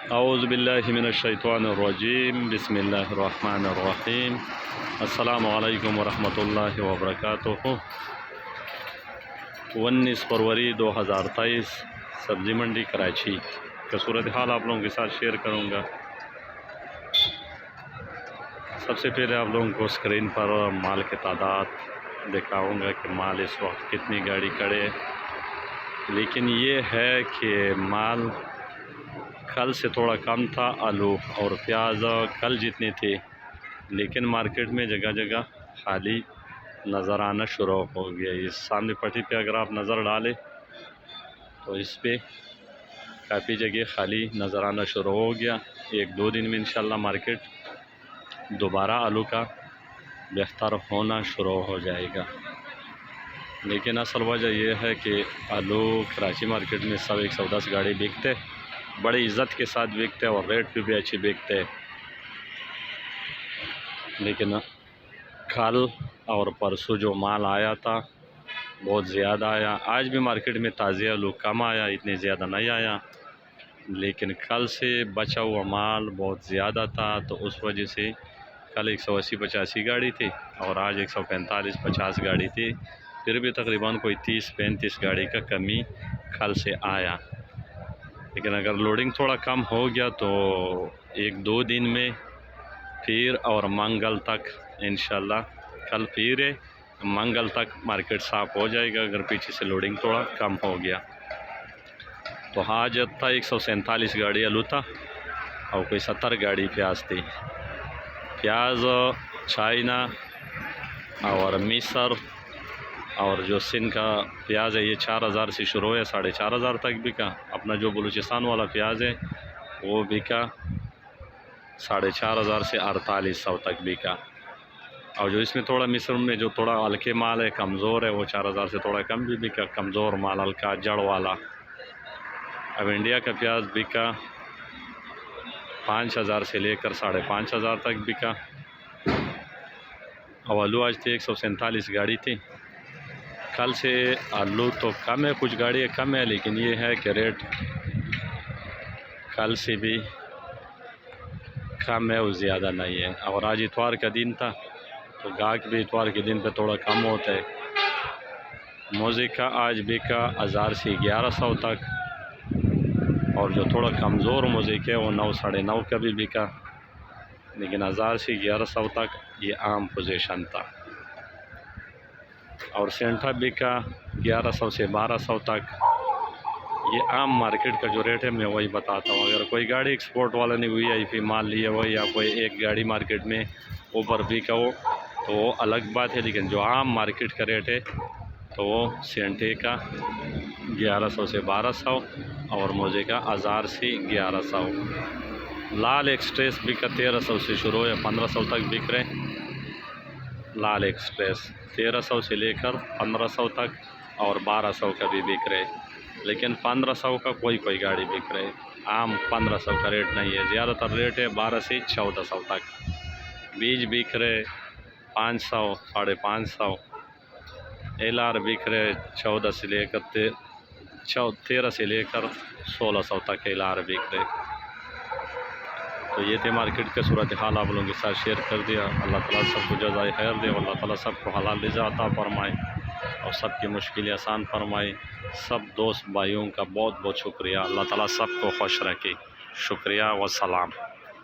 اعوذ باللہ من الشیطان الرجیم، بسم اللہ الرحمن الرحیم۔ السلام علیکم ورحمۃ اللہ وبرکاتہ۔ 19 فروری 2023 سبزی منڈی کراچی کا صورتحال آپ لوگوں کے ساتھ شیئر کروں گا۔ سب سے پہلے آپ لوگوں کو اسکرین پر مال کی تعداد دکھاؤں گا کہ مال اس وقت کتنی گاڑی کھڑے، لیکن یہ ہے کہ مال کل سے تھوڑا کم تھا۔ آلو اور پیاز کل جتنے تھے، لیکن مارکیٹ میں جگہ جگہ خالی نظر آنا شروع ہو گیا۔ اس سامنے پٹی پہ اگر آپ نظر ڈالیں تو اس پہ کافی جگہ خالی نظر آنا شروع ہو گیا۔ ایک دو دن میں انشاءاللہ مارکیٹ دوبارہ آلو کا بہتر ہونا شروع ہو جائے گا، لیکن اصل وجہ یہ ہے کہ آلو کراچی مارکیٹ میں سب 110 گاڑی بکتے، بڑی عزت کے ساتھ بکتے اور ریٹ پہ بھی اچھی بکتے، لیکن کل اور پرسوں جو مال آیا تھا بہت زیادہ آیا۔ آج بھی مارکیٹ میں تازہ آلو کم آیا، اتنے زیادہ نہیں آیا، لیکن کل سے بچا ہوا مال بہت زیادہ تھا، تو اس وجہ سے کل 180-85 گاڑی تھی اور آج 145-50 گاڑی تھی۔ پھر بھی تقریباً کوئی 30-35 گاڑی کا کمی کل سے آیا، لیکن اگر لوڈنگ تھوڑا کم ہو گیا تو ایک دو دن میں پھر اور منگل تک انشاءاللہ، کل پھر ہے، منگل تک مارکیٹ صاف ہو جائے گا اگر پیچھے سے لوڈنگ تھوڑا کم ہو گیا۔ تو آج تھا 147 گاڑی آلو تھا اور کوئی 70 گاڑی پیاز تھی۔ پیاز چائنا اور مصر اور جو سندھ کا پیاز ہے یہ 4000 سے شروع ہے، 4500 تک بکا۔ اپنا جو بلوچستان والا پیاز ہے وہ بکا 4500 سے 4800 تک بکا، اور جو اس میں تھوڑا مصر میں جو تھوڑا ہلکے مال ہے، کمزور ہے، وہ 4000 سے تھوڑا کم بھی بکا، کمزور مال ہلکا جڑ والا۔ اب انڈیا کا پیاز بکا 5000 سے لے کر 5500 تک بکا۔ اور آلو آج تھے 147 گاڑی تھی۔ کل سے آلو تو کم ہے، کچھ گاڑی کم ہے، لیکن یہ ہے کہ ریٹ کل سے بھی کم ہے اور زیادہ نہیں ہے۔ اور آج اتوار کا دن تھا تو گاہک بھی اتوار کے دن پہ تھوڑا کم ہوتا ہے۔ موزے کا آج بکا 1000 سے 1100 تک، اور جو تھوڑا کمزور موزے کے وہ 9-9.5 کا بھی بکا، لیکن 1000 سے 1100 تک یہ عام پوزیشن تھا۔ اور سینٹھا بکا 1100 سے 1200 تک۔ یہ عام مارکیٹ کا جو ریٹ ہے میں وہی بتاتا ہوں۔ اگر کوئی گاڑی ایکسپورٹ والا نے VIP مال لیا ہو یا کوئی ایک گاڑی مارکیٹ میں اوپر بکا ہو تو وہ الگ بات ہے، لیکن جو عام مارکیٹ کا ریٹ ہے تو وہ سینٹھے کا 1100 سے 1200 اور موزے کا 1000 سے 1100۔ لال ایکسپریس بکا 1300 سے شروع ہے، 1500 تک بک رہے۔ لال ایکسپریس 1300 سے لے کر 1500 تک اور 1200 کا بھی بک رہے، لیکن 1500 کا کوئی گاڑی بک رہے۔ عام 1500 کا ریٹ نہیں ہے، زیادہ تر ریٹ ہے 1200 سے 1400 تک۔ بیج بک رہے 500 550۔ LR بک رہے 14 سے لے کر 13 سے لے کر 1600 تک LR بک رہے۔ تو یہ تھے مارکیٹ کا صورتحال، آپ لوگوں کے ساتھ شیئر کر دیا۔ اللہ تعالیٰ سب کو جزائے خیر دے، اور اللہ تعالیٰ سب کو حلال رزق عطا فرمائے اور سب کی مشکلیں آسان فرمائے۔ سب دوست بھائیوں کا بہت بہت شکریہ، اللہ تعالیٰ سب کو خوش رکھے۔ شکریہ و سلام۔